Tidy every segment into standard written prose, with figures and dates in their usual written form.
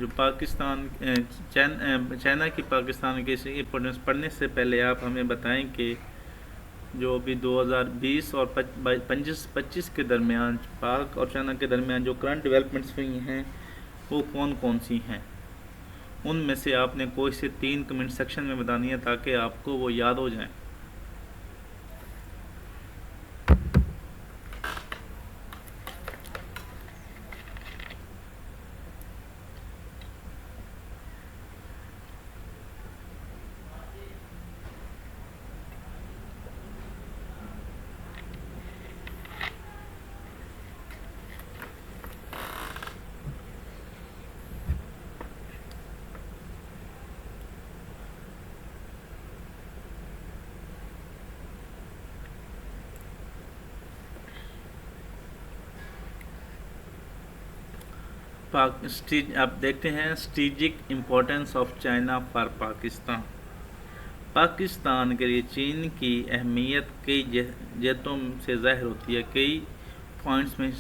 जो पाकिस्तान चाइना की पाकिस्तान की इम्पोर्टेंस पढ़ने से पहले आप हमें बताएं कि जो अभी 2020 और 25 के दरमियान पाक और चाइना के दरमियान जो करंट डेवलपमेंट्स हुई हैं वो कौन कौन सी हैं। उनमें से आपने कोई से 3 कमेंट सेक्शन में बतानी है ताकि आपको वो याद हो जाए। आप देखते हैं strategic importance of China for Pakistan. Pakistan के लिए चीन की अहमियत कई जहतों से ज़ाहिर होती है, कई पॉइंट्स में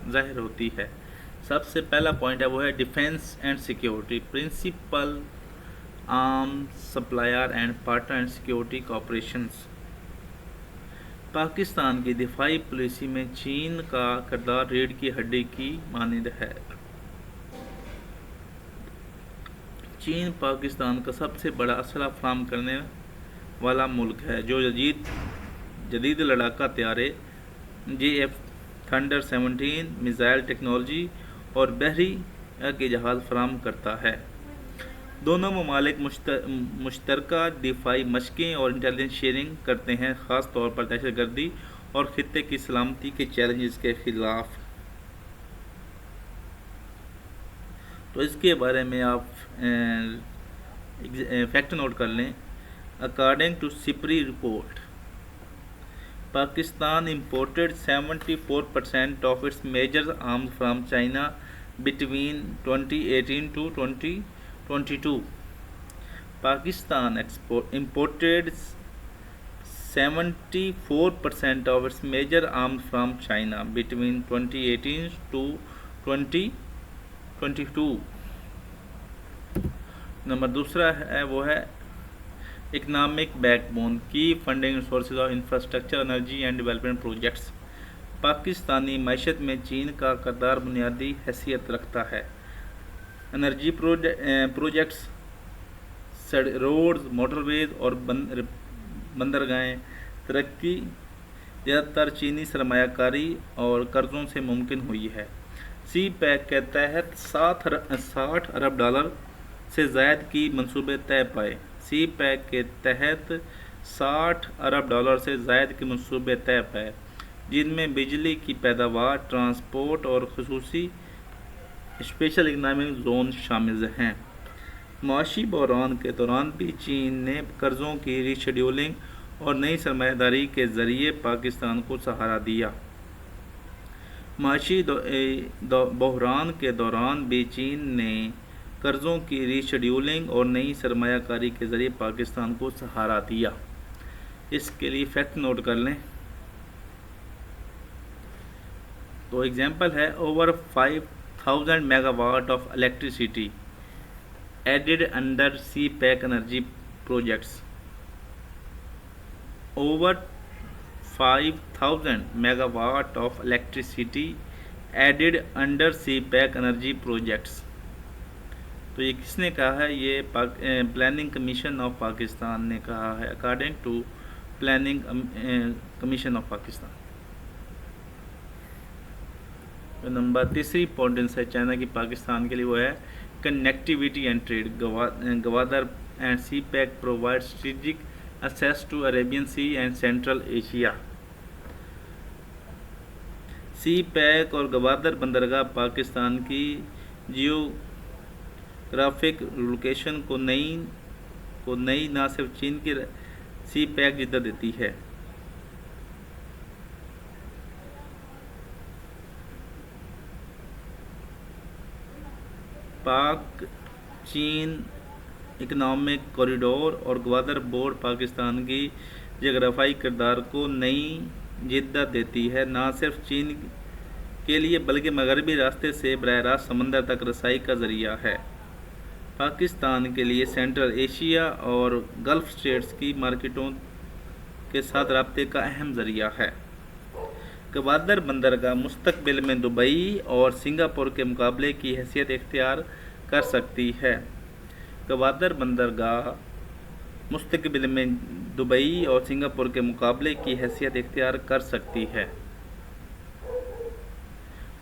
ज़ाहिर होती है। सबसे पहला पॉइंट है वो है defence and security, principal arms supplier and partner and security cooperations. Pakistan की दिफाई पॉलिसी में चीन का किरदार रीढ़ की हड्डी की मानद है। चीन पाकिस्तान का सबसे बड़ा असला फराहम करने वाला मुल्क है, जो जदीद लड़ाका त्यारे JF थंडर 17 मिसाइल टेक्नोलॉजी और बहरी के जहाज़ फराहम करता है। दोनों ममालिक मुश्तरका दिफाई मशक़ें और इंटेलिजेंस शेयरिंग करते हैं, ख़ास तौर पर दहशतगर्दी और खित्ते की सलामती के चैलेंजेस के ख़िलाफ़। तो इसके बारे में आप फैक्ट नोट कर लें। According to SIPRI report, Pakistan imported 74% of its major arms from China between 2018 to 2022। Pakistan imported 74% of its major arms from China between 2018 to 2022। Number दूसरा है वो है इकनॉमिक बैकबोन की funding sources of infrastructure energy and development projects. Pakistani मैशत में चीन का किरदार बुनियादी हैसियत रखता है। एनर्जी प्रोजेक्ट्स, रोड्स, मोटरवेज और बंदरगाहें तरक्की ज़्यादातर चीनी सरमायाकारी और कर्ज़ों से मुमकिन हुई है। सी पैक के तहत 60 अरब डॉलर से ज़ायद की मंसूबे तय पाए। सी पैक के तहत 60 अरब डॉलर से ज़ायद के मंसूबे तय पाए, जिनमें बिजली की पैदावार, ट्रांसपोर्ट और खुसूसी स्पेशल इकनॉमिक जोन शामिल हैं। माशी बहरान के दौरान भी चीन ने कर्ज़ों की रीशेड्यूलिंग और नई सरमायादारी के ज़रिए पाकिस्तान को सहारा दिया। माशी बहरान के दौरान भी चीन ने कर्ज़ों की रीशेड्यूलिंग और नई सरमायाकारी के ज़रिए पाकिस्तान को सहारा दिया। इसके लिए फैक्ट नोट कर लें। तो एग्जांपल है over 5000 megawatt of electricity added under CPEC energy projects। Over 5000 megawatt of electricity added under CPEC energy projects। तो ये किसने कहा है? ये प्लानिंग कमीशन ऑफ पाकिस्तान ने कहा है, according to planning commission of Pakistan. तो नंबर तीसरी इंपॉर्टेंस है चाइना की पाकिस्तान के लिए वो है connectivity and trade. Gwadar and CPEC provide strategic access to Arabian sea and central Asia. CPEC और गवादर बंदरगाह पाकिस्तान की जियोग्राफिक लोकेशन को नई न सिर्फ चीन की सी पैक जिद्दा देती है। पाक चीन इकनॉमिक कॉरिडोर और ग्वादर बोर्ड पाकिस्तान की जगराफाई किरदार को नई जिद्दा देती है। न सिर्फ चीन के लिए बल्कि मगरबी रास्ते से बरह रास्त समंदर तक रसाई का ज़रिया है। पाकिस्तान के लिए सेंट्रल एशिया और गल्फ़ स्टेट्स की मार्केटों के साथ राब्ते का अहम ज़रिया है। गवादर बंदरगाह मुस्तकबिल में दुबई और सिंगापुर के मुकाबले की हैसियत इख्तियार कर सकती है। गवादर बंदरगाह मुस्तकबिल में दुबई और सिंगापुर के मुकाबले की हैसियत इख्तियार कर सकती है।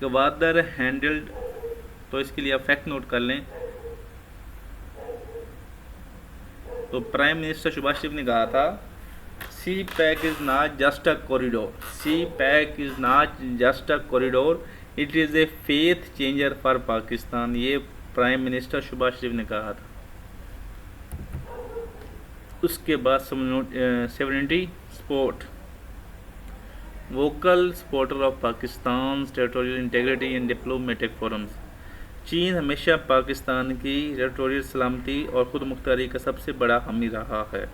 गवादर हैंडल्ड, तो इसके लिए आप फैक्ट नोट कर लें। तो प्राइम मिनिस्टर शहबाज शरीफ ने कहा था, CPEC is not just a corridor, CPEC is not just a corridor, it is a fate changer for Pakistan. ये प्राइम मिनिस्टर शहबाज शरीफ ने कहा था। उसके बाद 70 sport, vocal supporter of Pakistan territorial integrity in diplomatic forums. चीन हमेशा पाकिस्तान की territorial सलामती और ख़ुद मुख्तारी का सबसे बड़ा हामी रहा है।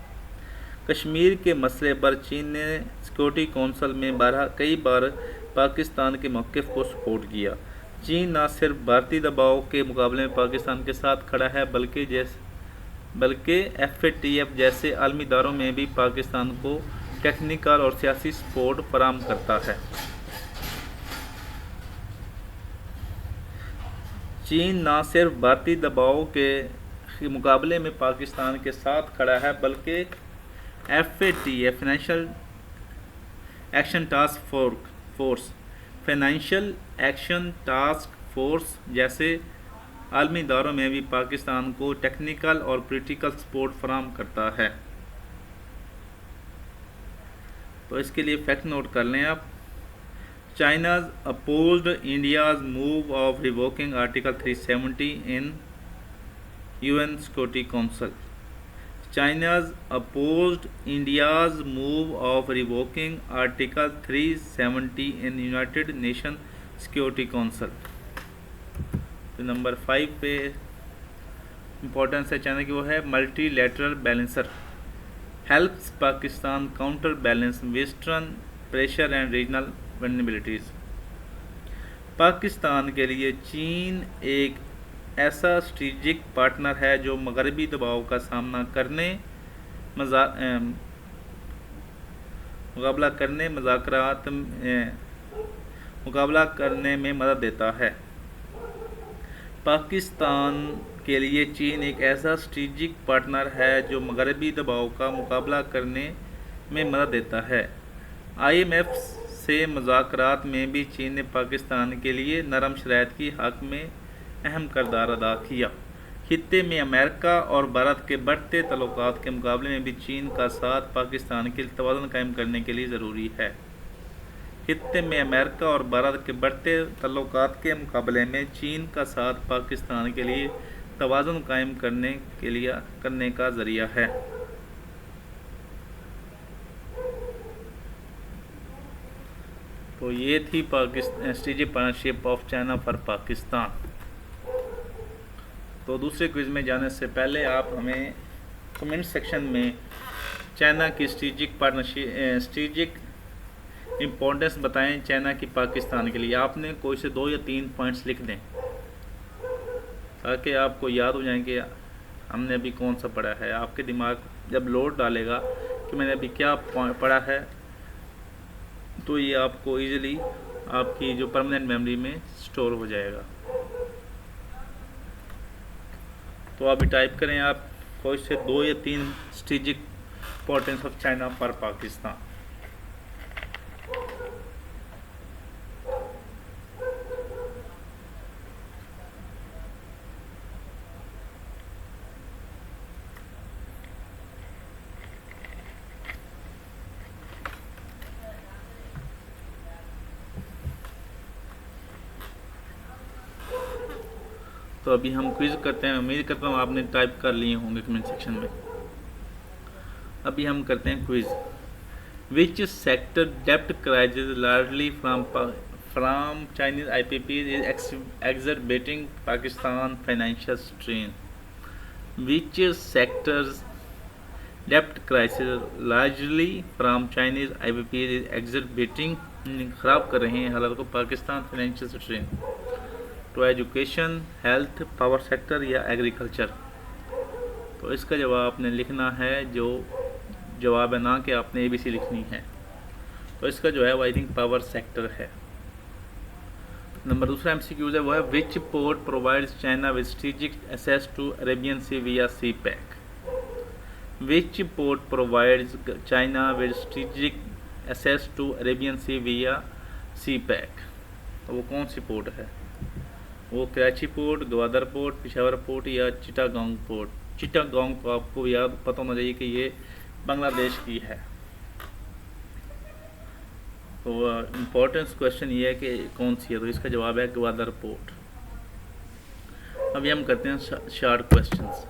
कश्मीर के मसले पर चीन ने सिक्योरिटी कौंसिल में कई बार पाकिस्तान के मौक़िफ़ को सपोर्ट किया। चीन न सिर्फ भारतीय दबाव के मुकाबले में पाकिस्तान के साथ खड़ा है बल्कि FATF जैसे आलमी इदारों में भी पाकिस्तान को टेक्निकल और सियासी सपोर्ट फराहम करता है। चीन न सिर्फ भारतीय दबाव के मुकाबले में पाकिस्तान के साथ खड़ा है बल्कि FATF financial action task force जैसे आलमी इदारों में भी पाकिस्तान को टेक्निकल और पॉलिटिकल सपोर्ट फराहम करता है। तो इसके लिए फैक्ट नोट कर लें आप। China's opposed India's move of revoking article 370 in UN security council. China's opposed India's move of revoking article 370 in United Nation Security council. तो नंबर 5 पे इम्पोर्टेंस है चाइना की, वो है multilateral balancer helps Pakistan counter balance western pressure and regional vulnerabilities. Pakistan के लिए चीन एक ऐसा स्ट्रेटेजिक पार्टनर है जो मगरबी दबाव का सामना करने, मुकाबला करने में मदद देता है। पाकिस्तान के लिए चीन एक ऐसा स्ट्रेटेजिक पार्टनर है जो मगरबी दबाव का मुकाबला करने में मदद देता है। IMF से मुज़ाकरात में भी चीन ने पाकिस्तान के लिए नरम शराइत की हक़ में अहम किरदार अदा किया। खित्ते में अमेरिका और भारत के बढ़ते तल्लुकात के मुकाबले में भी चीन का साथ पाकिस्तान के लिए तवाज़ुन कायम करने के लिए ज़रूरी है। खित्ते में अमेरिका और भारत के बढ़ते तल्लुकात के मुकाबले में चीन का साथ पाकिस्तान के लिए तवाज़ुन कायम करने का ज़रिया है। तो ये थी strategic partnership of China for Pakistan. तो दूसरे क्विज़ में जाने से पहले आप हमें कमेंट सेक्शन में चाइना की स्ट्रेटेजिक इम्पोर्टेंस बताएं चाइना की पाकिस्तान के लिए। आपने कोई से 2 या 3 पॉइंट्स लिख दें ताकि आपको याद हो जाए कि हमने अभी कौन सा पढ़ा है। आपके दिमाग जब लोड डालेगा कि मैंने अभी क्या पढ़ा है, तो ये आपको इजीली आपकी जो परमानेंट मेमोरी में स्टोर हो जाएगा। तो अभी टाइप करें आप कोई से 2 या 3 strategic importance of China for Pakistan. तो अभी हम क्विज़ करते हैं। उम्मीद करता हूँ आपने टाइप कर लिए होंगे कमेंट सेक्शन में। अभी हम करते हैं क्विज़। विच सेक्टर डेप्ट crisis largely from Chinese IPP is exacerbating Pakistan financial strain. Which sectors डेप्ट crisis largely from Chinese IPP is exacerbating ख़राब कर रहे हैं हालात को Pakistan financial strain to education, health, power sector या एग्रीकल्चर। तो इसका जवाब आपने लिखना है, जो जवाब है ना कि आपने ABC लिखनी है। तो इसका जो है वो आई थिंक पावर सेक्टर है। नंबर दूसरा MCQ है वो है which port provides China with strategic access to Arabian Sea via CPEC. Which port provides China with strategic access to Arabian Sea via C pack. तो वो कौन सी port है? वो Karachi port, Gwadar port, Peshawar port या Chittagong port. Chittagong तो आपको याद पता होना चाहिए कि ये बांग्लादेश की है। तो इम्पोर्टेंस क्वेश्चन ये है कि कौन सी है, तो इसका जवाब है ग्वादर पोर्ट। अभी हम करते हैं short questions.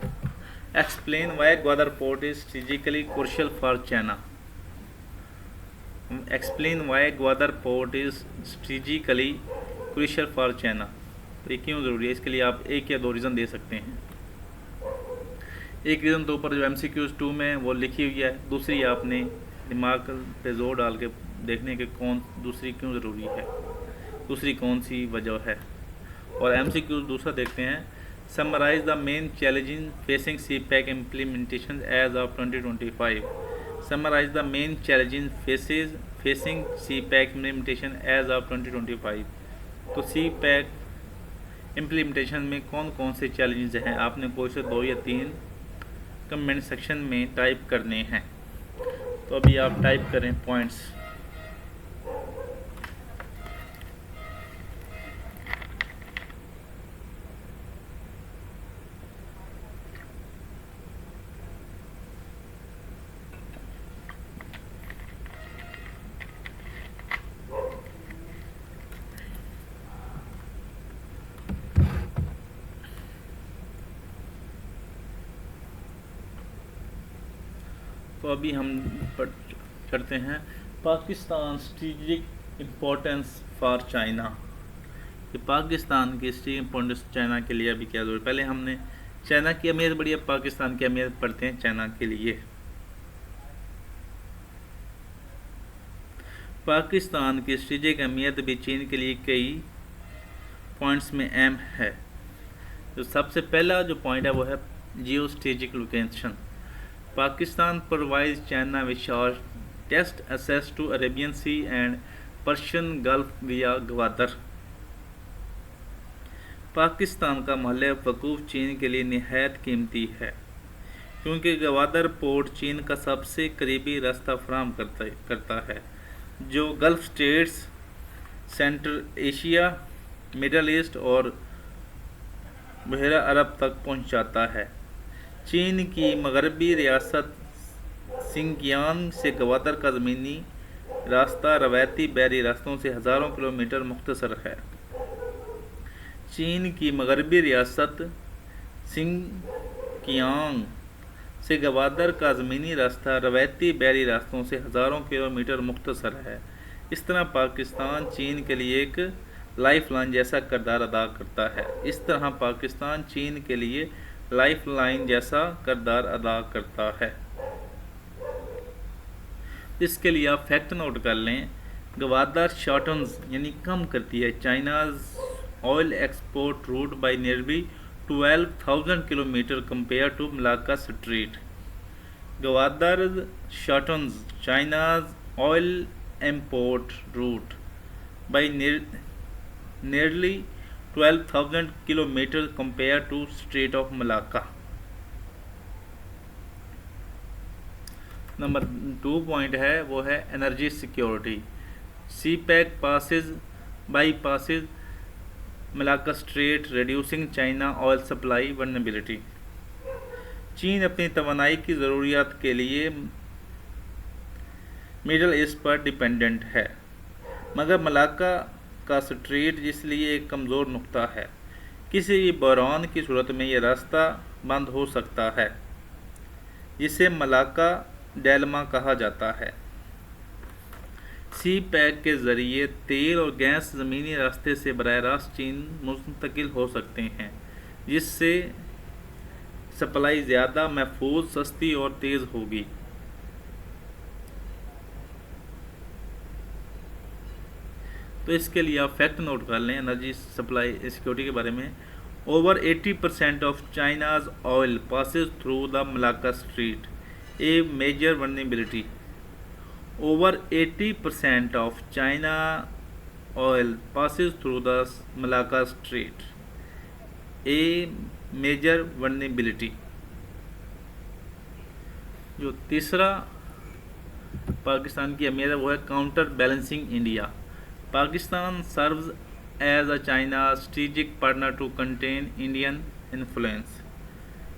Explain why Gwadar port is strategically crucial for China. Explain why Gwadar port is strategically crucial for China. तो ये क्यों ज़रूरी है? इसके लिए आप एक या दो रीज़न दे सकते हैं। एक रीज़न तो ऊपर जो MCQs 2 में वो लिखी हुई है, दूसरी आपने दिमाग पे जोर डाल के देखने के कौन दूसरी क्यों ज़रूरी है, दूसरी कौन सी वजह है। और MCQs दूसरा देखते हैं। Summarize the main challenging facing CPEC implementation as of 2025। Summarize the main challenging facing CPEC implementation as of 2025। तो CPEC इम्प्लीमेंटेशन में कौन कौन से चैलेंजेस हैं, आपने कोई से 2 या 3 कमेंट सेक्शन में टाइप करने हैं। तो अभी आप टाइप करें पॉइंट्स। तो अभी हम करते हैं Pakistan strategic importance for China. कि पाकिस्तान की स्ट्रेटेजिक इम्पोर्टेंस चाइना के लिए अभी क्या जरूरी। पहले हमने चाइना की अहमियत बढ़ी, अब पाकिस्तान की अहमियत पढ़ते हैं चाइना के लिए। पाकिस्तान की स्ट्रेटेजिक अहमियत भी चीन के लिए कई पॉइंट्स में अहम है। तो सबसे पहला जो पॉइंट है वो है geo strategic location. Pakistan provides China with shortest access to Arabian Sea and Persian Gulf via Gwadar. Pakistan का महल वकूफ़ चीन के लिए निहायत कीमती है, क्योंकि ग्वादर पोर्ट चीन का सबसे करीबी रास्ता फराहम करता है, जो gulf states, central Asia, middle east और बहरा अरब तक पहुंचाता है। चीन की मगरबी रियासत सिंकियांग से ग्वादर का ज़मीनी रास्ता रवायती बहरी रास्तों से हज़ारों किलोमीटर मुख्तसर है। चीन की मगरबी रियासत सिंकियांग से ग्वादर का ज़मीनी रास्ता रवायती बहरी रास्तों से हज़ारों किलोमीटर मुख्तसर है। इस तरह पाकिस्तान चीन के लिए एक लाइफलाइन जैसा किरदार अदा करता है। इस तरह पाकिस्तान चीन के लिए लाइफलाइन जैसा किरदार अदा करता है। इसके लिए आप फैक्ट नोट कर लें। ग्वादर शॉर्टन्स यानी कम करती है China's oil export route by nearly 12,000 kilometre compare to Malacca Strait. Gwadar shortens China's oil import route by nearly 12,000 kilometre compare to strait of Malacca. Number 2 point है वो है energy security. CPEC bypasses Malacca Strait reducing China oil supply vulnerability. चीन अपनी तवानाई की ज़रूरियात के लिए middle east पर dependent है, मगर मलाक्का का स्ट्रेट इसलिए एक कमज़ोर नुक्ता है। किसी भी बहरान की सूरत में यह रास्ता बंद हो सकता है, जिसे मलाक्का डेलमा कहा जाता है। CPEC के ज़रिए तेल और गैस ज़मीनी रास्ते से बराह रास्त चीन मुंतकिल हो सकते हैं, जिससे सप्लाई ज़्यादा महफूज, सस्ती और तेज़ होगी। तो इसके लिए आप फैक्ट नोट कर लें एनर्जी सप्लाई सिक्योरिटी के बारे में। Over 80% of China's oil passes through the Malacca strait, a major vulnerability. Over 80% of China oil passes through the Malacca strait, a major vulnerability. जो तीसरा पाकिस्तान की अहमियत है वो है counter balancing India. Pakistan serves as a China strategic partner to contain Indian influence.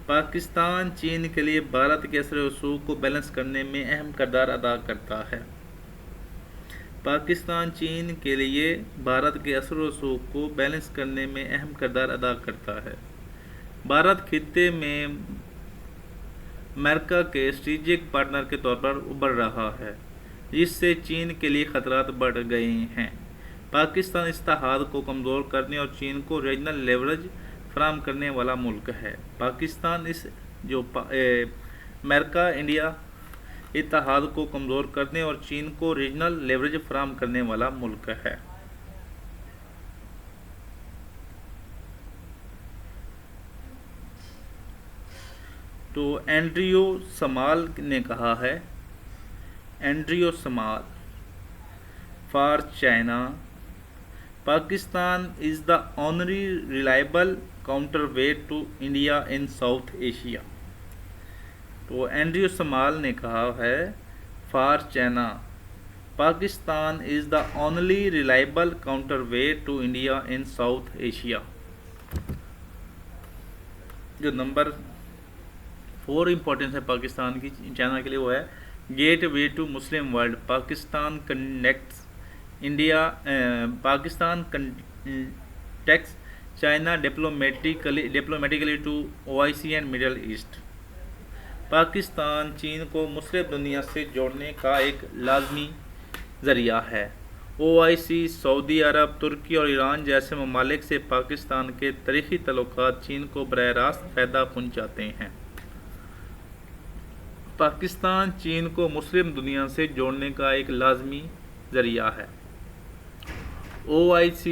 Pakistan चीन के लिए भारत के असर रसूख को बैलेंस करने में अहम किरदार अदा करता है। पाकिस्तान चीन के लिए भारत के असर रसूख को बैलेंस करने में अहम किरदार अदा करता है। भारत खित्ते में अमेरिका के स्ट्रेटेजिक पार्टनर के तौर पर उभर रहा है, जिससे चीन के लिए खतरात बढ़ गए हैं। पाकिस्तान इस इत्तेहाद को कमज़ोर करने और चीन को रीजनल लेवरेज फराहम करने वाला मुल्क है। पाकिस्तान इस जो अमेरिका इंडिया इत्तेहाद को कमज़ोर करने और चीन को रीजनल लेवरेज फराहम करने वाला मुल्क है। तो एंड्रियो समाल ने कहा है, Andrew Small for China, Pakistan is the only reliable counter weight to India in South Asia. तो एंड्रियो समाल ने कहा है for China, Pakistan is the only reliable counter weight to India in South Asia. जो number 4 importance है पाकिस्तान की China के लिए वो है gateway to Muslim world. Pakistan connects India, Pakistan connects China diplomatically to OIC and Middle East. Pakistan चीन को मुस्लिम दुनिया से जोड़ने का एक लाजमी ज़रिया है। OIC, सऊदी अरब, तुर्की और ईरान जैसे ममालिक से पाकिस्तान के तारीख़ी तल्लुकात चीन को बरह रास्त फ़ायदा पहुँचाते हैं। पाकिस्तान चीन को मुस्लिम दुनिया से जोड़ने का एक लाजमी ज़रिया है। OIC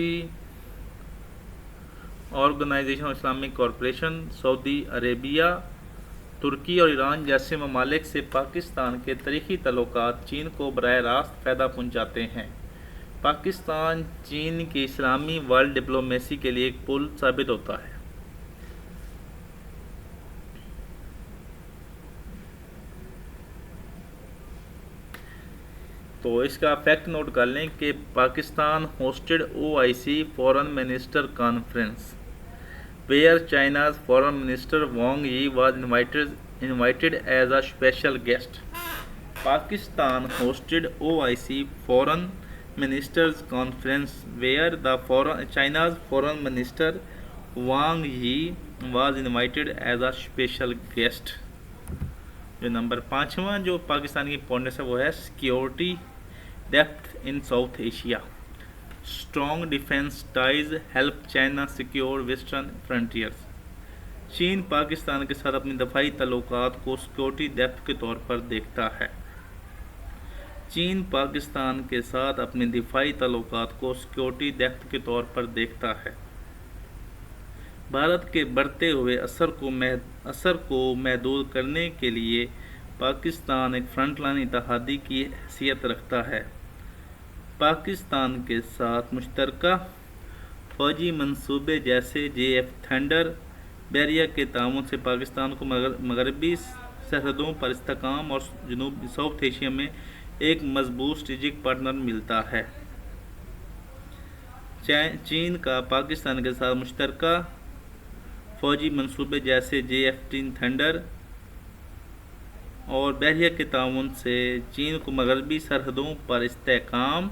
organisation of Islamic corporation, Saudi Arabia, तुर्की और ईरान जैसे ममालिक से पाकिस्तान के तारीख़ी तल्लुकात चीन को बरह रास्त फ़ायदा पहुँचाते हैं। पाकिस्तान चीन की इस्लामी वर्ल्ड डिप्लोमेसी के लिए एक पुल साबित होता है। तो इसका फैक्ट नोट कर लें कि Pakistan hosted OIC foreign minister conference where China's foreign minister Wang Yi was invited as a special guest. Pakistan hosted OIC foreign ministers conference where the China's foreign minister Wang Yi was invited as a special guest. जो number 5वां जो पाकिस्तान की importance है वो है security depth in South Asia. Strong defence ties help China secure western frontiers. चीन पाकिस्तान के साथ अपनी दफाई तल्लुकात को सिक्योरिटी डेप्थ के तौर पर देखता है। चीन पाकिस्तान के साथ अपने दिफाई तल्लुकात को सिक्योरिटी डेप्थ के तौर पर देखता है। भारत के बढ़ते हुए असर को महदूद करने के लिए पाकिस्तान एक फ्रंटलाइन इत्तेहादी की हैसियत रखता है। पाकिस्तान के साथ मुश्तरका फ़ौजी मंसूबे जैसे JF थंडर बैरिया के ताउन से पाकिस्तान को मगरबी सरहदों पर इस्तेहकाम और साउथ एशिया में एक मजबूत स्ट्रेटेजिक पार्टनर मिलता है। चीन का पाकिस्तान के साथ मुश्तरका फ़ौजी मंसूबे जैसे JF-3 थंडर और बहरिया के ताउन से चीन को मगरबी सरहदों पर इस्तेहकाम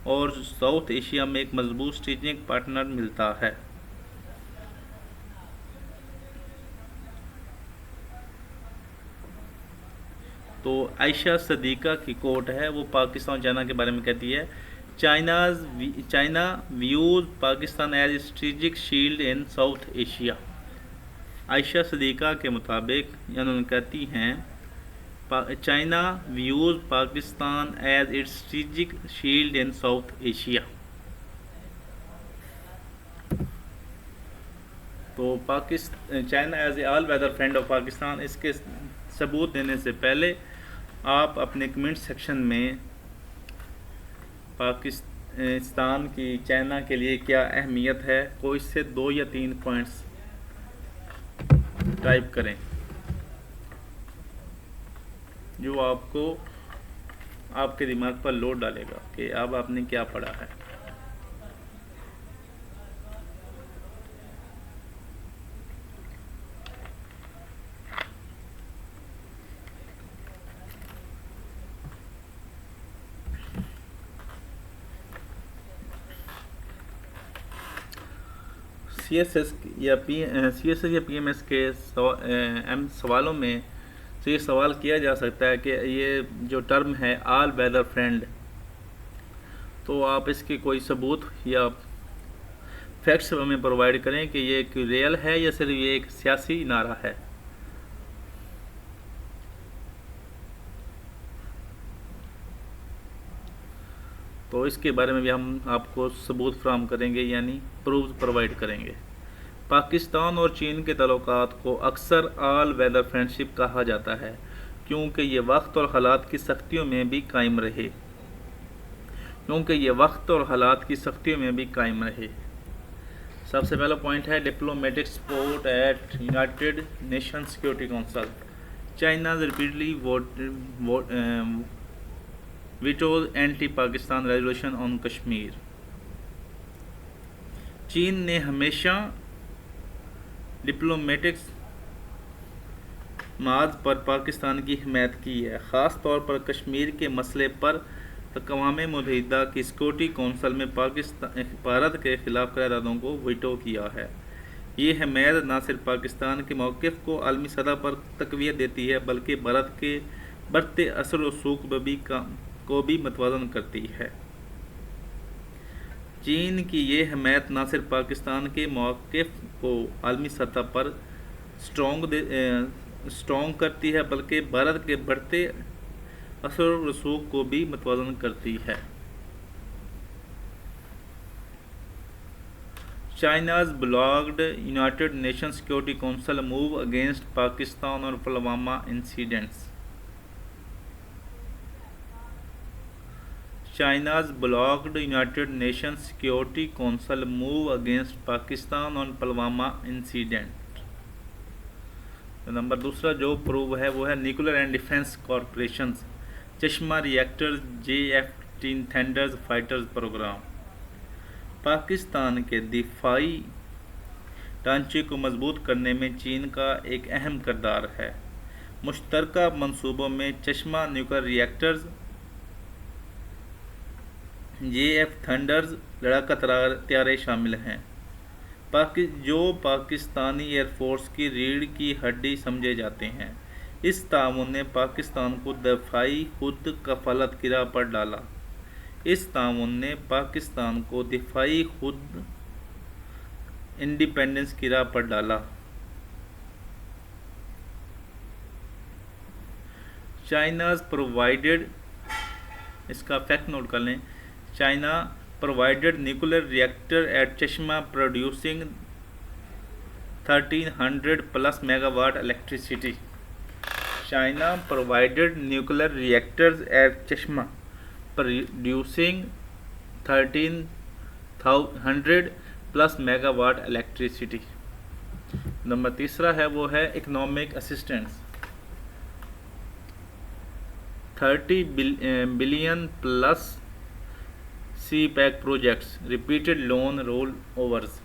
और साउथ एशिया में एक मजबूत स्ट्रेटेजिक पार्टनर मिलता है। तो आयशा सदीका की कोट है, वो पाकिस्तान और चाइना के बारे में कहती है, China views Pakistan as strategic shield in South Asia. Ayesha Siddiqa के मुताबिक उन्होंने कहती हैं China views Pakistan as its strategic shield in South Asia. तो China as a all weather friend of Pakistan, इसके सबूत देने से पहले आप अपने कमेंट सेक्शन में पाकिस्तान की चाइना के लिए क्या अहमियत है, कोई इससे 2 या 3 पॉइंट्स टाइप करें जो आपको आपके दिमाग पर लोड डालेगा कि अब आपने क्या पढ़ा है। सीएसएस या पीएमएस के सवालों में से ये सवाल किया जा सकता है कि ये जो टर्म है ऑल वेदर फ्रेंड, तो आप इसके कोई सबूत या फैक्ट्स हमें प्रोवाइड करें कि ये एक रियल है या सिर्फ ये एक सियासी नारा है। तो इसके बारे में भी हम आपको सबूत फ्राहम करेंगे, यानी प्रूफ प्रोवाइड करेंगे। पाकिस्तान और चीन के तल्लुकात को अक्सर ऑल वेदर फ्रेंडशिप कहा जाता है क्योंकि ये वक्त और हालात की सख्तियों में भी कायम रहे सबसे पहला पॉइंट है diplomatic support at United Nation Security council. China repeatedly vetoes anti Pakistan resolution on Kashmir. चीन ने हमेशा डिप्लोमेटिक्स मार्ग पर पाकिस्तान की हिमायत की है, ख़ास तौर पर कश्मीर के मसले पर अक़वाम मुत्तहिदा की सिक्योरिटी कौंसिल में भारत के ख़िलाफ़ करारदादों को वीटो किया है। ये हिमायत न सिर्फ पाकिस्तान के मौक़िफ़ को आलमी सतह पर तक़वियत देती है बल्कि भारत के बढ़ते असर व रसूख को भी मतवाज़न करती है। चीन की ये हिमायत न सिर्फ पाकिस्तान के मौक़िफ़ को आलमी सतह पर स्ट्रॉन्ग करती है बल्कि भारत के बढ़ते असर व रसूख को भी मतवाज़न करती है। China's blocked United Nation Security Council move against Pakistan और Pulwama incidents. China's blocked United Nations Security Council move against Pakistan on Pulwama incident। Number दूसरा जो प्रूव है वो है nuclear and defence corporation Chashma reactor J-F-18 thunders fighters programme. Pakistan के दिफाई ढांचे को मजबूत करने में चीन का एक अहम किरदार है। मुश्तरका मंसूबों में चश्मा न्यूक्लियर रिएक्टर्स J-F थंडर्स लड़ाका तैयारे शामिल हैं, जो पाकिस्तानी एयरफोर्स की रीढ़ की हड्डी समझे जाते हैं। इस ताउन ने पाकिस्तान को दफाई खुद कफालत की राह पर इंडिपेंडेंस की राह पर डाला। चाइनाज़ प्रोवाइडेड, इसका फैक्ट नोट कर लें, China provided nuclear reactor at Chashma producing 1300 plus megawatt electricity। China provided nuclear reactors at Chashma producing 1300 plus megawatt electricity। Number तीसरा है वो है economic assistance 30 billion plus CPEC projects repeated loan roll overs.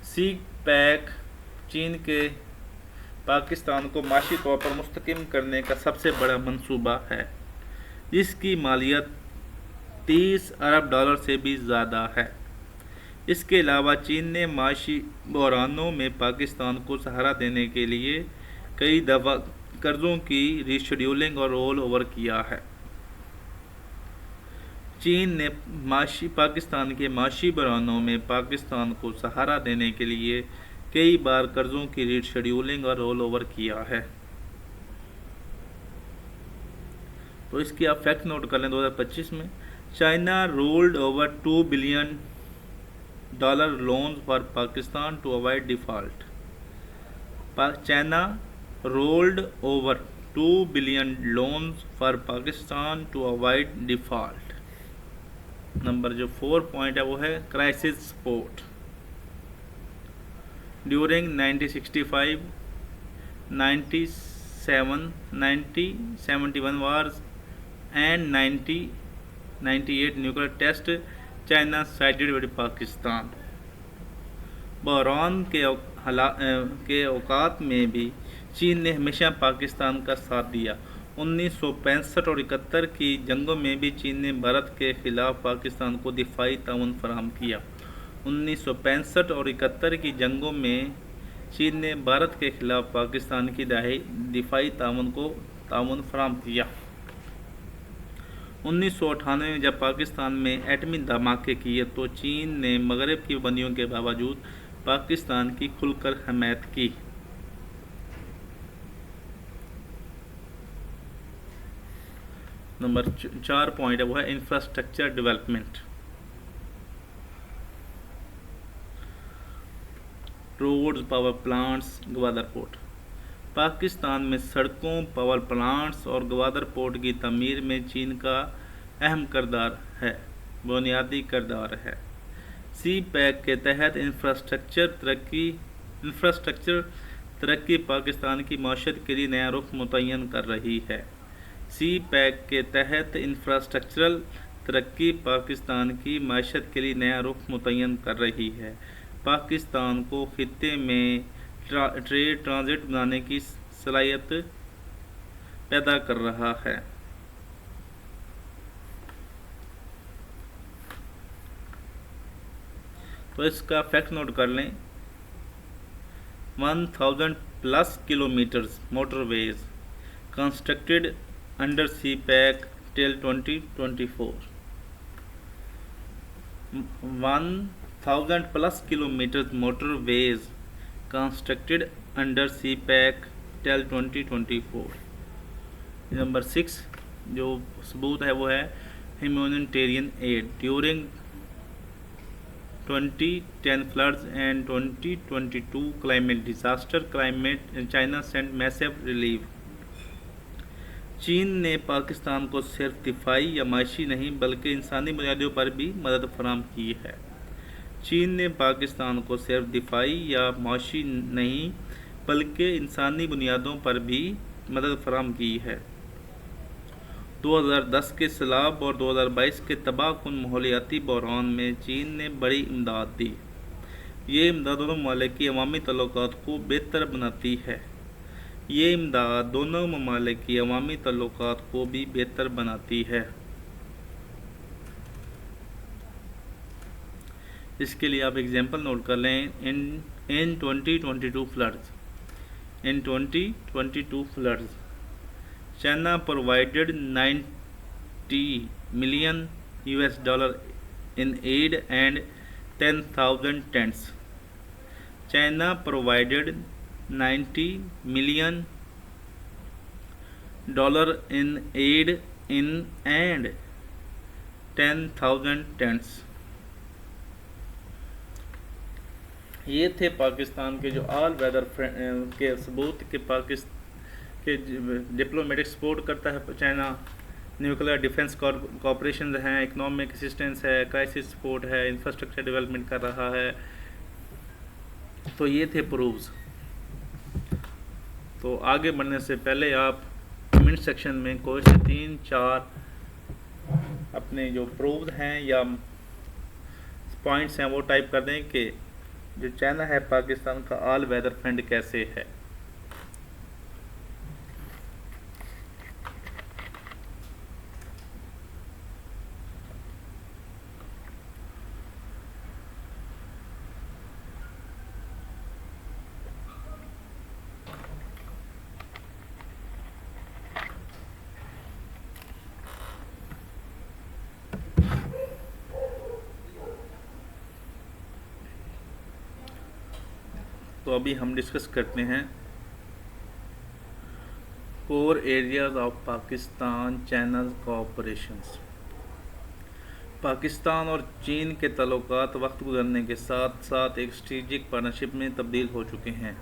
CPEC चीन के पाकिस्तान को माशी तौर पर मुस्तकिम करने का सबसे बड़ा मंसूबा है, जिसकी मालियत $30 अरब से भी ज़्यादा है। इसके अलावा चीन ने माशी बहरानों में पाकिस्तान को सहारा देने के लिए कई दफ़ा कर्ज़ों की रीशेड्यूलिंग और रोल ओवर किया है। चीन ने पाकिस्तान के माशी बहरानों में पाकिस्तान को सहारा देने के लिए कई बार कर्ज़ों की रीशेड्यूलिंग और रोल ओवर किया है। तो इसकी आप फैक्ट नोट कर लें। 2025 में China rolled over $2 billion dollar loans for Pakistan to avoid default. China rolled over 2 billion loans for Pakistan to avoid default. Number जो 4 पॉइंट है वो है crisis support. During 1965, 97, 1971 wars and 1998 nuclear test, China sided with Pakistan. बहरान के औकात में भी चीन ने हमेशा पाकिस्तान का साथ दिया. 1965 और 71 की जंगों में भी चीन ने भारत के खिलाफ पाकिस्तान को दिफाई ताउन फराहम किया. 1965 और 71 की जंगों में चीन ने भारत के खिलाफ पाकिस्तान की दिफाई ताउन फराहम किया. 1998 में जब पाकिस्तान में एटमी धमाके किए तो चीन ने मगरब की पाबंदियों के बावजूद पाकिस्तान की खुलकर हमायत की. नंबर 4 पॉइंट है वो है infrastructure development. Roads, power plants, Gwadar port. Pakistan में सड़कों, पावर प्लांट्स और गवादर पोर्ट की तमीर में चीन का अहम किरदार है, बुनियादी किरदार है. सी पैक के तहत इंफ्रास्ट्रक्चर तरक्की पाकिस्तान की मईशत के लिए नया रुख मुतय्यन कर रही है. सी पैक के तहत इंफ्रास्ट्रक्चरल तरक्की पाकिस्तान की मईशत के लिए नया रुख मुतय्यन कर रही है. पाकिस्तान को खित्ते में ट्रेड ट्रांजिट बनाने की सलाहियत पैदा कर रहा है. तो इसका फैक्ट नोट कर लें. 1000+ kilometres motorways constructed under CPEC till 2024. 1000+ kilometres motorways constructed under CPEC till 2024. Number 6 जो सबूत है वो है humanitarian aid. During 2010 floods and 2022 climate disaster, China sent massive relief. चीन ने पाकिस्तान को सिर्फ दिफाई या माशी नहीं बल्कि इंसानी बुनियादों पर भी मदद फराहम की है. चीन ने पाकिस्तान को सिर्फ दिफाई या माशी नहीं बल्कि इंसानी बुनियादों पर भी मदद फराहम की है. 2010 के सैलाब और 2022 के तबाहकुन माहौलियाती बहरान में चीन ने बड़ी इमदाद दी. ये इमदाद दोनों ममालिक की अवामी तल्लुकात को बेहतर बनाती है. ये इमदाद दोनों ममालिक की अवामी तल्लुकात को भी बेहतर बनाती है. इसके लिए आप एग्जाम्पल नोट कर लें. इन 2022 floods. In 2022 floods, China provided $90 million in aid and 10,000 tents. China provided $90 million in aid and 10,000 tents. ये थे पाकिस्तान के जो ऑल वेदर के सबूत के डिप्लोमेटिक सपोर्ट करता है चाइना. न्यूक्लियर डिफेंस कॉपरेशन हैं, इकोनॉमिक असिस्टेंस है, क्राइसिस सपोर्ट है, इंफ्रास्ट्रक्चर डेवलपमेंट कर रहा है. तो ये थे प्रूव्स. तो आगे बढ़ने से पहले आप कमेंट सेक्शन में कोई से 3-4 अपने जो प्रूव्स हैं या पॉइंट्स हैं वो टाइप कर दें कि जो चाइना है पाकिस्तान का ऑल वेदर फ्रेंड कैसे है. तो अभी हम डिस्कस करते हैं core areas of Pakistan China cooperations. Pakistan और चीन के ताल्लुकात वक्त गुजरने के साथ साथ एक स्ट्रेटेजिक पार्टनरशिप में तब्दील हो चुके हैं।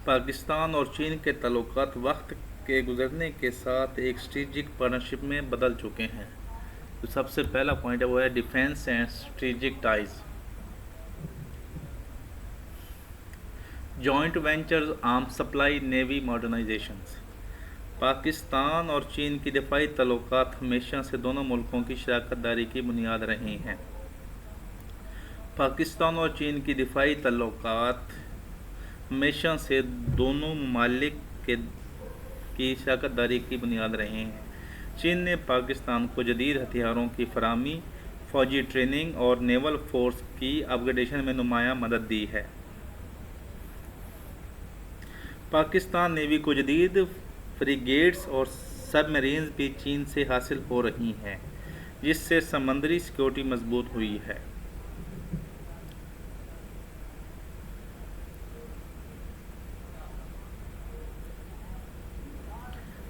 पाकिस्तान और चीन के ताल्लुकात वक्त के गुजरने के साथ एक स्ट्रेटेजिक पार्टनरशिप में बदल चुके हैं। तो सबसे पहला पॉइंट है वो है defence and strategic ties. Joint ventures, arms supply, navy modernisations. Pakistan और चीन की दिफाई ताल्लुकात हमेशा से दोनों मुल्कों की शराकत दारी की बुनियाद रही हैं। पाकिस्तान और चीन की दिफाई ताल्लुकात हमेशा से दोनों ममालिक की शराकत दारी की बुनियाद रहे हैं। चीन ने पाकिस्तान को जदीद हथियारों की फराहमी, फौजी ट्रेनिंग और नेवल फोर्स की अपग्रेडेशन में नुमायां मदद दी है। पाकिस्तान नेवी को जदीद फ्रिगेट्स और सबमरीन्स भी चीन से हासिल हो रही हैं, जिससे समंदरी सिक्योरिटी मजबूत हुई है।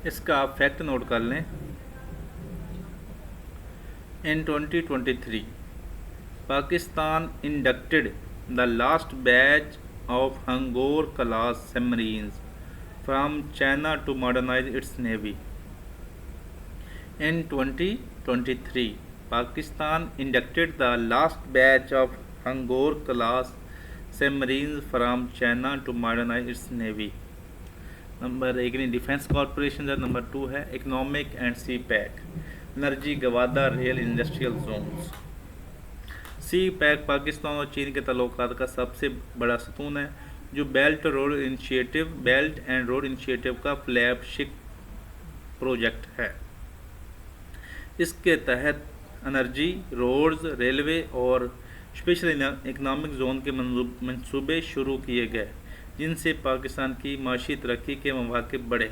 इसका आप फैक्ट नोट कर लें। इन 2023 Pakistan inducted the last batch of Hangor class submarines from China to modernize its navy. In 2023, Pakistan inducted the last batch of Hangor class submarines from China to modernize its navy. Number 1 defence corporation है, number 2 है economic and CPEC, energy, Gwadar, rail, industrial zones. CPEC Pakistan और चीन के ताल्लुकात का सबसे बड़ा सतून है, जो बेल्ट एंड रोड इनिशिएटिव का फ्लैगशिप प्रोजेक्ट है। इसके तहत एनर्जी, रोड्स, रेलवे और स्पेशल इकोनॉमिक जोन के मंसूबे शुरू किए गए, जिनसे पाकिस्तान की माशी तरक्की के मौके बढ़े।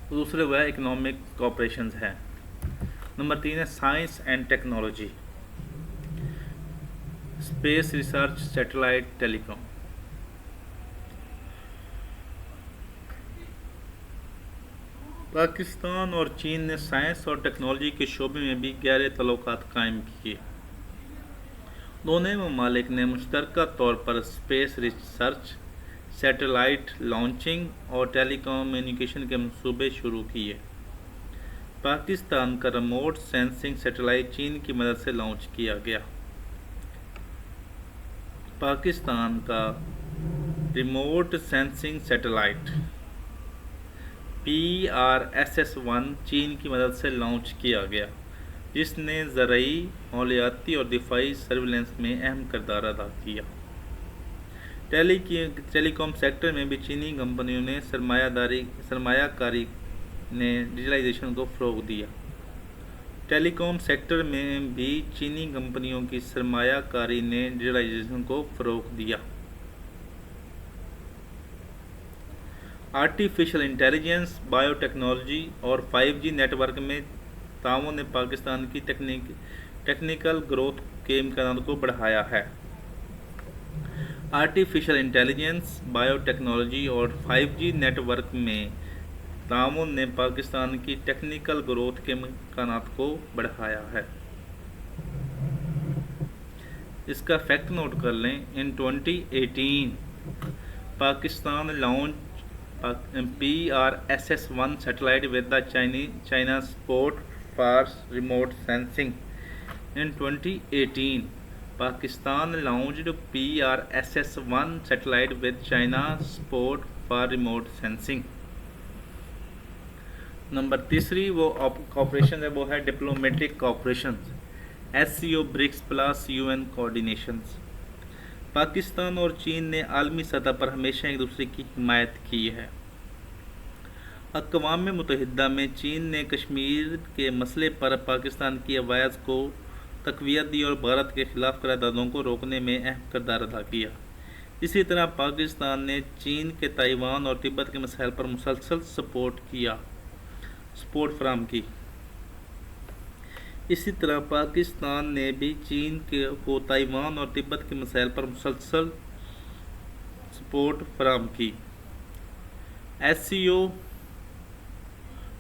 दूसरे वह इकोनॉमिक कॉपरेशंस हैं। नंबर 3 है science and technology, space research, satellite, telecom. Pakistan और चीन ने साइंस और टेक्नोलॉजी के शोबे में भी गहरे ताल्लुकात कायम किए। दोनों ममालिक ने मुश्तरका तौर पर स्पेस रिसर्च, सैटेलाइट लॉन्चिंग और टेलीकम्युनिकेशन के मंसूबे शुरू किए। पाकिस्तान का रिमोट सेंसिंग सैटेलाइट चीन की मदद से लॉन्च किया गया। पाकिस्तान का रिमोट सेंसिंग सैटेलाइट PRSS-1 चीन की मदद से लॉन्च किया गया, जिसने ज़रई, मालियाती और दिफाई सर्विलेंस में अहम किरदार अदा किया। टेलीकॉम सेक्टर में भी चीनी कंपनियों ने सरमायाकारी ने डिजिटलाइजेशन को फ़रोग़ दिया। टेलीकॉम सेक्टर में भी चीनी कंपनियों की सरमायाकारी ने डिजिटलाइजेशन को फ़रोग़ दिया। आर्टिफिशियल इंटेलिजेंस, बायोटेक्नोलॉजी और 5G नेटवर्क में ताउन ने पाकिस्तान की टेक्निकल ग्रोथ के इम्कानात को बढ़ाया है। आर्टिफिशियल इंटेलिजेंस, बायोटेक्नोलॉजी और 5G नेटवर्क में ताउन ने पाकिस्तान की टेक्निकल ग्रोथ के इम्कानात को बढ़ाया है। इसका फैक्ट नोट कर लें। इन 2018 Pakistan launch PRSS-1 satellite with the China support for remote sensing. In 2018, Pakistan launched PRSS-1 satellite with China support for remote sensing. Number 3 वो कॉपरेशन है, वो है diplomatic cooperation, SCO, BRICS plus UN coordinations. Pakistan और चीन ने आलमी सतह पर हमेशा एक दूसरे की हिमायत की है। अक़वाम मुत्तहिदा में चीन ने कश्मीर के मसले पर पाकिस्तान की आवाज़ को तक़वियत दी और भारत के ख़िलाफ़ करारदादों को रोकने में अहम किरदार अदा किया। इसी तरह पाकिस्तान ने चीन के ताइवान और तिब्बत के मसाइल पर मुसलसल सपोर्ट फराहम की। इसी तरह पाकिस्तान ने भी चीन को ताइवान और तिब्बत के मसाइल पर मुसलसल सपोर्ट फराहम की। SCO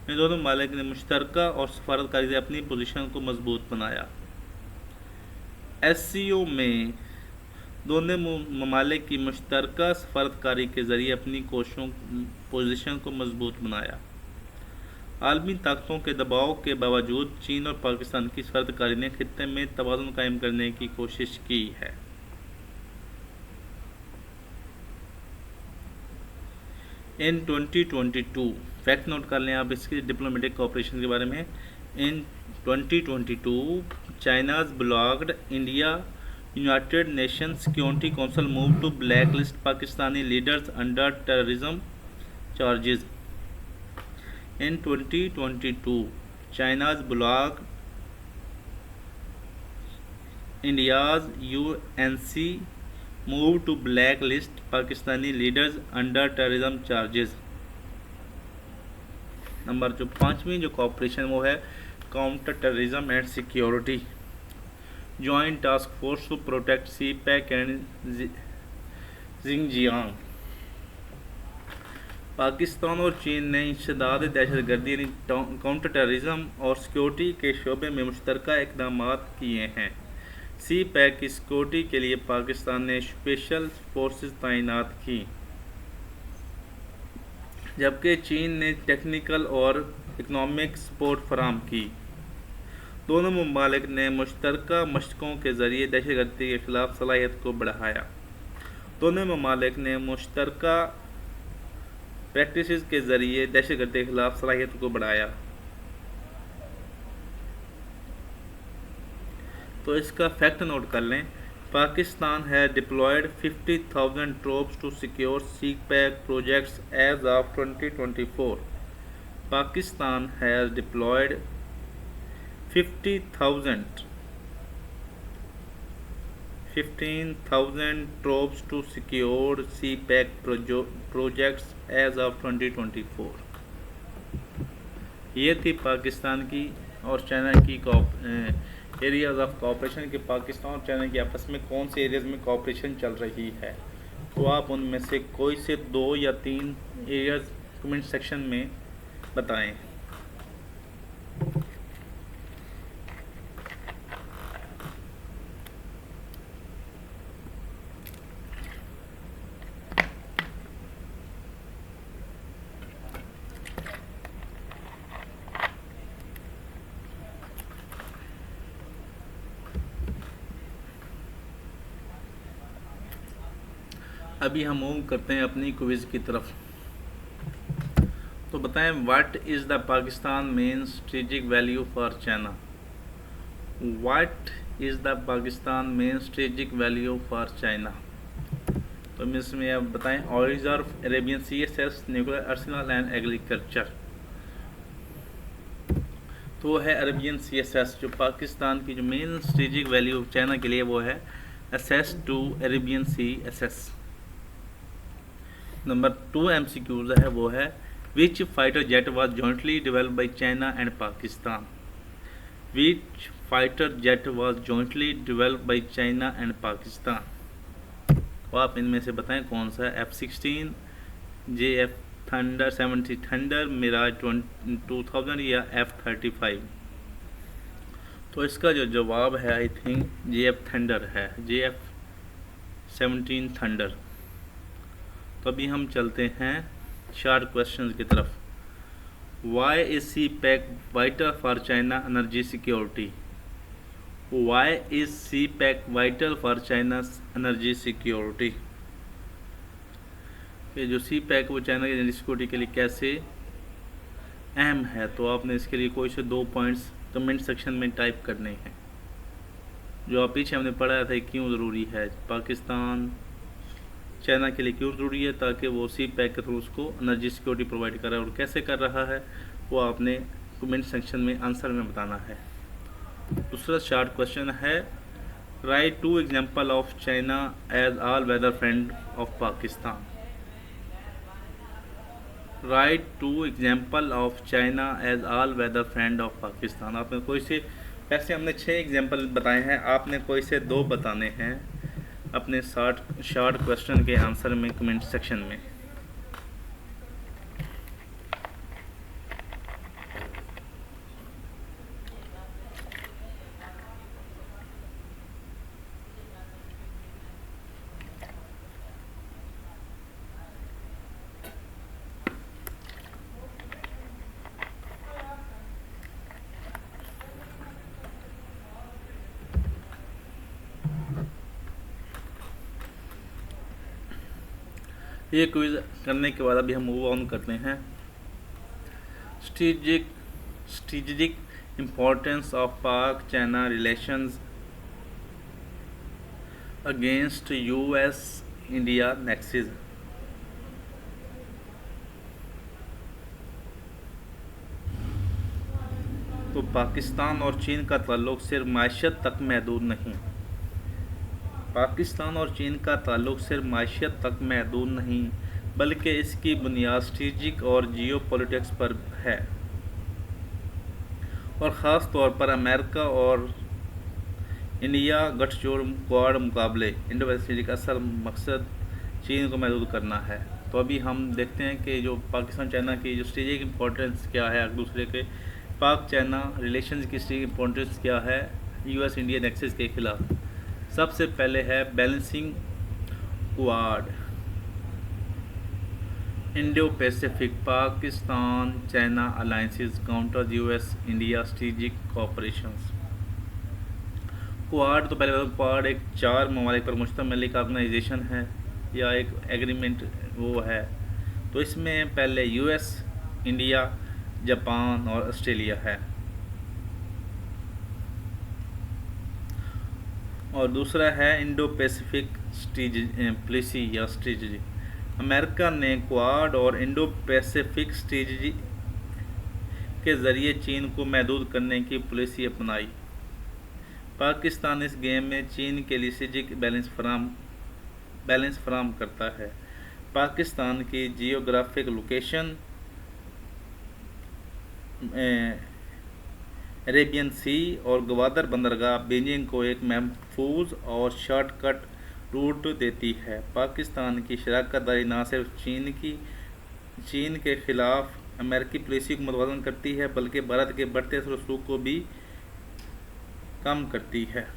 इन दोनों ममालिक ने मुश्तरका और सफारतकारी से अपनी पोजीशन को मजबूत बनाया। SCO में दोनों ममालिक की मुश्तरका सफारतकारी के ज़रिए अपनी पोजीशन को मजबूत बनाया। आलमी ताकतों के दबाव के बावजूद चीन और पाकिस्तान की सफारतकारी ने खित्ते में तवाज़ुन कायम करने की कोशिश की है। इन 2022 फैक्ट नोट कर लें आप इसके डिप्लोमेटिक कोऑपरेशन के बारे में। In 2022 China's blocked India United Nation Security Council move to black list Pakistani leaders under terrorism charges. In 2022, China's blocked India's UNC moved to blacklist Pakistani leaders under terrorism charges। Number जो पाँचवीं जो cooperation वो है counter terrorism and security joint task force to protect CPEC and Xinjiang। Pakistan और चीन ने इंसदाद दहशतगर्दी यानी काउंटर टेररिज्म और सिक्योरिटी के शोबे में मुश्तरका इक़दाम किए हैं। CPEC की सिक्योरिटी के लिए पाकिस्तान ने स्पेशल फोर्सेस तैनात की, जबकि चीन ने टेक्निकल और इकनॉमिक सपोर्ट फराहम की। दोनों ममालिक ने मुश्तरका मशकों के ज़रिए दहशतगर्दी के ख़िलाफ़ सलाहियत को बढ़ाया। दोनों ममालिक ने मुश्तरका प्रैक्टिसेस के ज़रिए दहशतगर्दी के खिलाफ सलाहियत को बढ़ाया। तो इसका फैक्ट नोट कर लें। Pakistan has deployed 50,000 troops to secure CPEC projects as of 2024। Pakistan has deployed 15,000 troops to secure CPEC projects as of 2024। ये थी पाकिस्तान की और चाइना की एरियाज ऑफ कोऑपरेशन के पाकिस्तान और चाइना की आपस में कौन से एरियाज में कोऑपरेशन चल रही है। तो आप उनमें से कोई से 2 या 3 एरियाज कमेंट सेक्शन में बताएं। अभी हम मूव करते हैं अपनी क्विज की तरफ। तो बताएं what is the Pakistan main strategic value for China. What is the Pakistan main strategic value for China. तो इसमें आप बताएं oil reserve, Arabian CSS, nuclear Arsenal and agriculture. तो वो है अरेबियन CSS। जो पाकिस्तान की जो मेन स्ट्रेटेजिक वैल्यू चाइना के लिए वो है access to Arabian CSS। Number 2 MCQs है वो है which fighter jet was jointly developed by China and Pakistan. Which fighter jet was jointly developed by China and Pakistan. तो आप इनमें से बताएं कौन सा है। F-16, JF thunder 70 thunder, Miraj 2000 या F-35। तो इसका जो जवाब है आई थिंक JF थंडर है, JF-17 थंडर। तो अभी हम चलते हैं शार्ट क्वेश्चंस की तरफ। Why is CPEC vital for China energy security. Why is CPEC vital for China energy security. ये जो CPEC वो चाइना की एनर्जी सिक्योरिटी के लिए कैसे अहम है। तो आपने इसके लिए कोई से 2 पॉइंट्स कमेंट सेक्शन में टाइप करने हैं। जो आप पीछे हमने पढ़ाया था क्यों ज़रूरी है, पाकिस्तान चाइना के लिए क्यों ज़रूरी है, ताकि वो CPEC के थ्रू उसको एनर्जी सिक्योरिटी प्रोवाइड कर रहा है और कैसे कर रहा है वो आपने कमेंट सेक्शन में आंसर में बताना है। दूसरा शार्ट क्वेश्चन है write 2 example of China as all weather friend of Pakistan. Write 2 example of China as all weather friend of Pakistan. आपने कोई से, वैसे हमने 6 एग्जांपल बताए हैं, आपने कोई से 2 बताने हैं अपने शार्ट क्वेश्चन के आंसर में कमेंट सेक्शन में। ये क्विज करने के बाद अभी हम मूव ऑन करते हैं। स्ट्रेटेजिक इम्पोर्टेंस ऑफ पाक China relations against US India Nexis. तो पाकिस्तान और चीन का ताल्लुक सिर्फ मायशत तक महदूद नहीं। पाकिस्तान और चीन का ताल्लुक सिर्फ मायशत तक महदूद नहीं, बल्कि इसकी बुनियाद स्ट्रेटेजिक और जियोपॉलिटिक्स पर है, और ख़ास तौर पर अमेरिका और इंडिया गठजोड़ क्वाड मुकाबले इंडो पैसिफिक का असल मकसद चीन को महदूद करना है। तो अभी हम देखते हैं कि जो पाकिस्तान चाइना की जो स्ट्रेटेजिक इम्पोर्टेंस क्या है, एक दूसरे के पाक चाइना रिलेशंस की स्ट्रेटेजिक इम्पोर्टेंस क्या है यूएस इंडिया नेक्सस के खिलाफ। सबसे पहले है balancing Quad Indo Pacific Pakistan China alliances counter US India strategic cooperations. Quad तो पहले क्वाड एक 4 ममालिक पर मुश्तमिल एक ऑर्गेनाइजेशन है या एक एग्रीमेंट वो है। तो इसमें पहले यूएस, इंडिया, जापान और ऑस्ट्रेलिया है, और दूसरा है इंडो पैसिफिक पॉलिसी या स्ट्रेटजी। अमेरिका ने क्वाड और इंडो पैसिफिक स्ट्रेटजी के ज़रिए चीन को महदूद करने की पॉलिसी अपनाई। पाकिस्तान इस गेम में चीन के लिए स्ट्रेटेजिक बैलेंस फराम करता है। पाकिस्तान की जियोग्राफिक लोकेशन अरेबियन सी और ग्वादर बंदरगाह बीजिंग को एक महफूज और शॉर्टकट रूट देती है। पाकिस्तान की शराकतदारी न सिर्फ चीन के खिलाफ अमेरिकी पॉलिसी को मुतवाज़न करती है, बल्कि भारत के बढ़ते रसूख को भी कम करती है।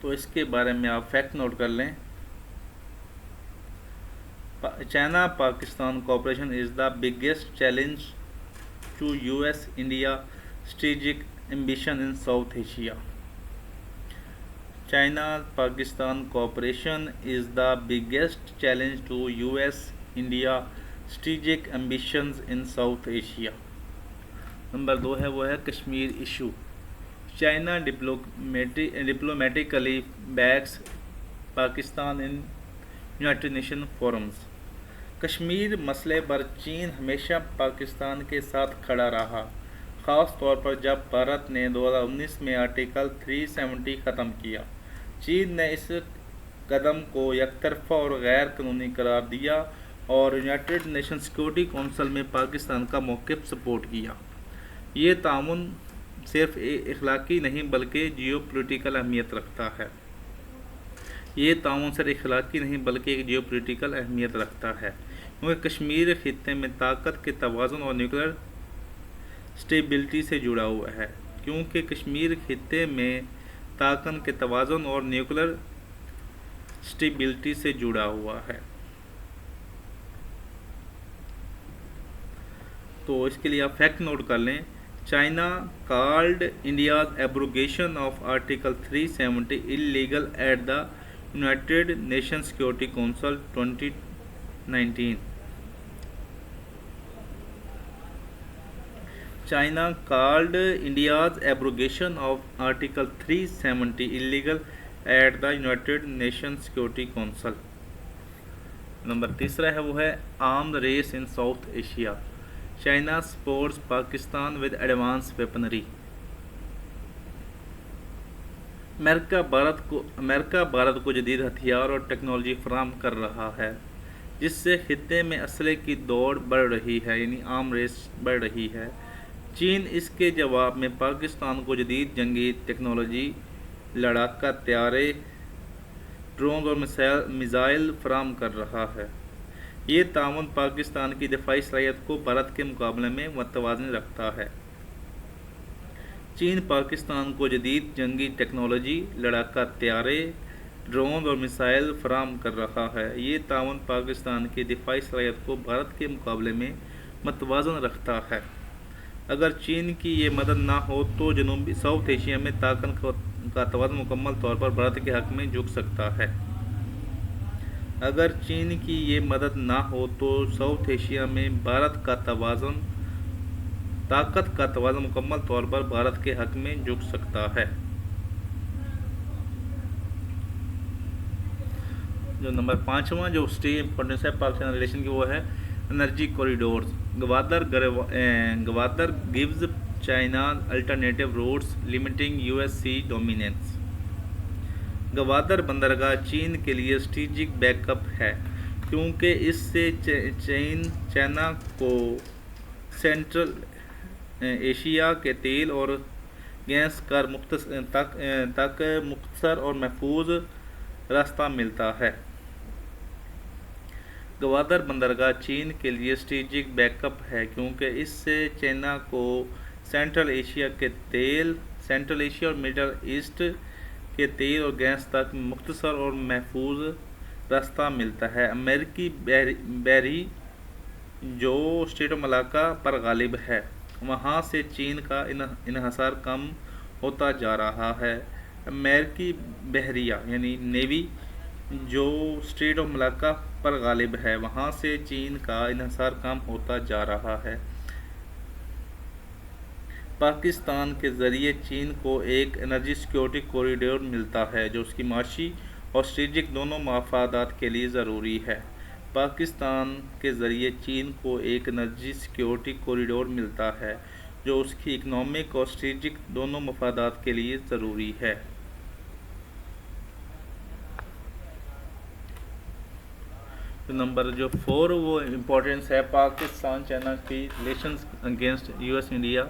तो इसके बारे में आप फैक्ट नोट कर लें। China Pakistan cooperation is the biggest challenge to US India strategic ambition in South Asia. China Pakistan cooperation is the biggest challenge to US India strategic ambitions in South Asia. Number 2 है वो है Kashmir issue. China diplomatically backs Pakistan in United Nation forums. Kashmir मसले पर चीन हमेशा पाकिस्तान के साथ खड़ा रहा, ख़ास तौर पर जब भारत ने 2019 में आर्टिकल 370 ख़त्म किया। चीन ने इस कदम को एकतरफा और गैर कानूनी करार दिया और यूनाइटेड नेशन सिक्योरिटी कौंसिल में पाकिस्तान का मौक़िफ़ सपोर्ट किया। ये ताउन सिर्फ इखलाकी नहीं बल्कि जियोपॉलिटिकल अहमियत रखता है। ये ताउन सिर्फ इखलाकी नहीं बल्कि एक जियोपॉलिटिकल अहमियत रखता है, क्योंकि कश्मीर खित्ते में ताकत के तवाज़ुन और न्यूक्लियर स्टेबिलिटी से जुड़ा हुआ है। क्योंकि कश्मीर खित्ते में ताकत के तवाज़ुन और न्यूक्लियर स्टेबिलिटी से जुड़ा हुआ है। तो इसके लिए आप फैक्ट नोट कर लें। China called India's abrogation of article 370 illegal at the United Nation Security Council 2019। China called India's abrogation of article 370 illegal at the United Nation Security Council. Number 3 है वो है armed race in South Asia. China supports Pakistan with advance weaponry. America Bharat को जदीद हथियार और technology फराहम कर रहा है, जिससे खित्ते में असले की दौड़ बढ़ रही है, यानी आर्म रेस बढ़ रही है। चीन इसके जवाब में पाकिस्तान को जदीद जंगी टेक्नोलॉजी, लड़ाका तैयारे, ड्रोन और मिसाइल फराहम कर रहा है। ये ताउन पाकिस्तान की दिफाई सलाहियत को भारत के मुकाबले में मुतवाज़िन रखता है। चीन पाकिस्तान को जदीद जंगी टेक्नोलॉजी, लड़ाका तैयारे, ड्रोन और मिसाइल फराहम कर रहा है। ये ताउन पाकिस्तान की दिफाई सलाहियत को भारत के मुकाबले में मुतवाज़िन रखता है। अगर चीन की ये मदद ना हो तो जनूबी साउथ एशिया में ताकत का तवाज़ुन मुकम्मल तौर पर भारत के हक़ में झुक सकता है। अगर चीन की ये मदद ना हो तो साउथ एशिया में ताकत का तवाज़ुन मुकम्मल तौर पर भारत के हक में झुक सकता है। जो नंबर 5वां जो स्टे इम्पोर्टेंस है पाकिस्तान रिलेशन की वो है energy corridors. Gwadar gives China alternative routes limiting US sea dominance. Gwadar बंदरगाह चीन के लिए स्ट्रेटेजिक बैकअप है क्योंकि इससे चाइना को सेंट्रल एशिया के तेल और गैस का मुख्तसर और महफूज रास्ता मिलता है। गवादर बंदरगाह चीन के लिए स्ट्रेटेजिक बैकअप है क्योंकि इससे चाइना को सेंट्रल एशिया और मिडल ईस्ट के तेल और गैस तक मुख्तसर और महफूज रास्ता मिलता है। अमेरिकी बैरी जो स्ट्रेट ऑफ मलाक्का पर गालिब है, वहाँ से चीन का इन्हिसार कम होता जा रहा है। अमेरिकी बहरिया यानी नेवी जो स्ट्रेट ऑफ मलाक्का पर गालिब है, वहाँ से चीन का इन्हिसार कम होता जा रहा है। पाकिस्तान के ज़रिए चीन को एक एनर्जी सिक्योरिटी कॉरिडोर मिलता है जो उसकी माशी और स्ट्रेटेजिक दोनों मफादात के लिए ज़रूरी है। पाकिस्तान के ज़रिए चीन को एक एनर्जी सिक्योरिटी कॉरिडोर मिलता है जो उसकी इकनॉमिक और स्ट्रेटेजिक दोनों मफादात के लिए ज़रूरी है। तो नंबर जो 4 वो इम्पोर्टेंस है पाकिस्तान चाइना की रिलेशंस अगेंस्ट यूएस इंडिया,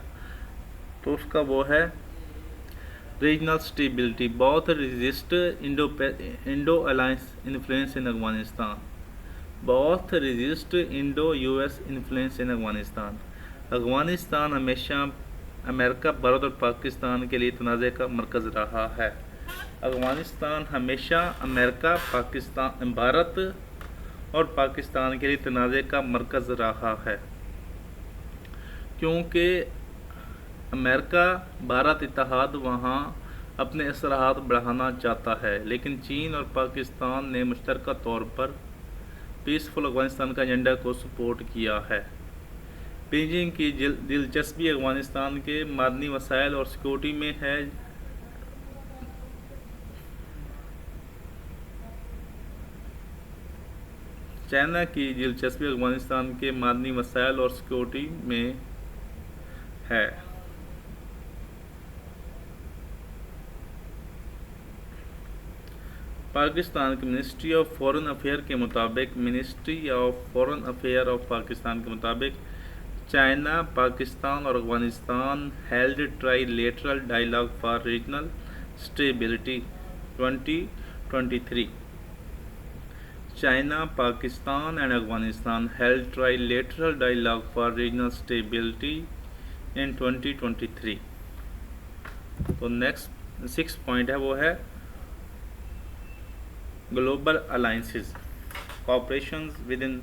तो उसका वो है regional stability both resist Indo alliance influence इन Afghanistan. Both resist Indo US influence इन अफगानिस्तान। अफगानिस्तान हमेशा अमेरिका, भारत और पाकिस्तान के लिए तनाज़े का मरकज़ रहा है। अफगानिस्तान हमेशा अमेरिका, भारत और पाकिस्तान के लिए तनाज़े का मरकज़ रहा है क्योंकि अमेरिका भारत इत्तेहाद वहाँ अपने असरात बढ़ाना चाहता है, लेकिन चीन और पाकिस्तान ने मुश्तरका तौर पर पीसफुल अफगानिस्तान का एजेंडा को सपोर्ट किया है। बीजिंग की दिलचस्पी अफगानिस्तान के मादनी वसाइल और सिक्योरिटी में है। चाइना की दिलचस्पी अफगानिस्तान के मादनी वसाइल और सिक्योरिटी में है। पाकिस्तान की मिनिस्ट्री ऑफ फॉरेन अफेयर के मुताबिक चाइना, पाकिस्तान और Afghanistan held trilateral dialogue for regional stability 2023। China, Pakistan and Afghanistan held trilateral dialogue for regional stability in 2023। तो नेक्स्ट 6 पॉइंट है वो है global alliances cooperation with in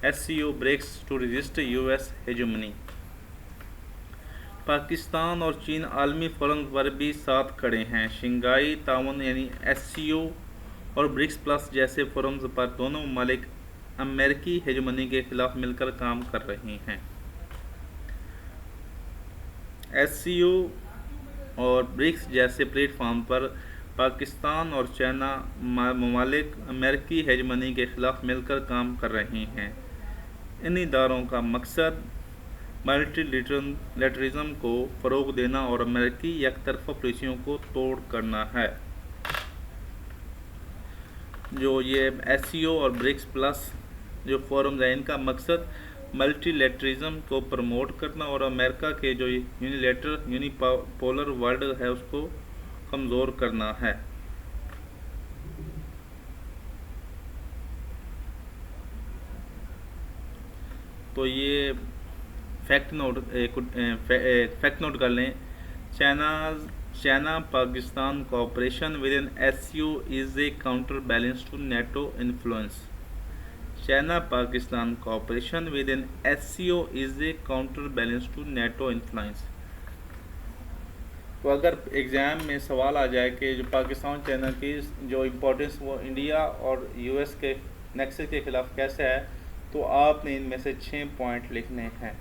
SCO BRICS to resist US hegemony. Pakistan और चीन आलमी forum पर भी साथ खड़े हैं। शंघाई ताउन यानी SCO और ब्रिक्स प्लस जैसे फोरम्स पर दोनों ममालिक अमेरिकी हेजेमनी के खिलाफ मिलकर काम कर रहे हैं। SCO और ब्रिक्स जैसे प्लेटफॉर्म पर पाकिस्तान और चाइना ममालिक अमेरिकी हेजेमनी के खिलाफ मिलकर काम कर रहे हैं। इन इदारों का मकसद मल्टीलेटरलिज्म को फ़रोग देना और अमेरिकी एकतरफा पॉलिसियों को तोड़ करना है। जो ये SCO और ब्रिक्स प्लस जो फोरम्स हैं, इनका मकसद मल्टीलेटरिज्म को प्रमोट करना और अमेरिका के जो यूनिपोलर वर्ल्ड है उसको कमज़ोर करना है। तो ये फैक्ट नोट कर लें। China Pakistan cooperation within SCO is a counterbalance to NATO influence। China Pakistan cooperation within SCO is a counterbalance to NATO influence। तो अगर एग्ज़ाम में सवाल आ जाए कि जो पाकिस्तान चाइना की जो इम्पोर्टेंस वो इंडिया और यूएस के नेक्सस के ख़िलाफ़ कैसे है, तो आपने इनमें से 6 पॉइंट लिखने हैं।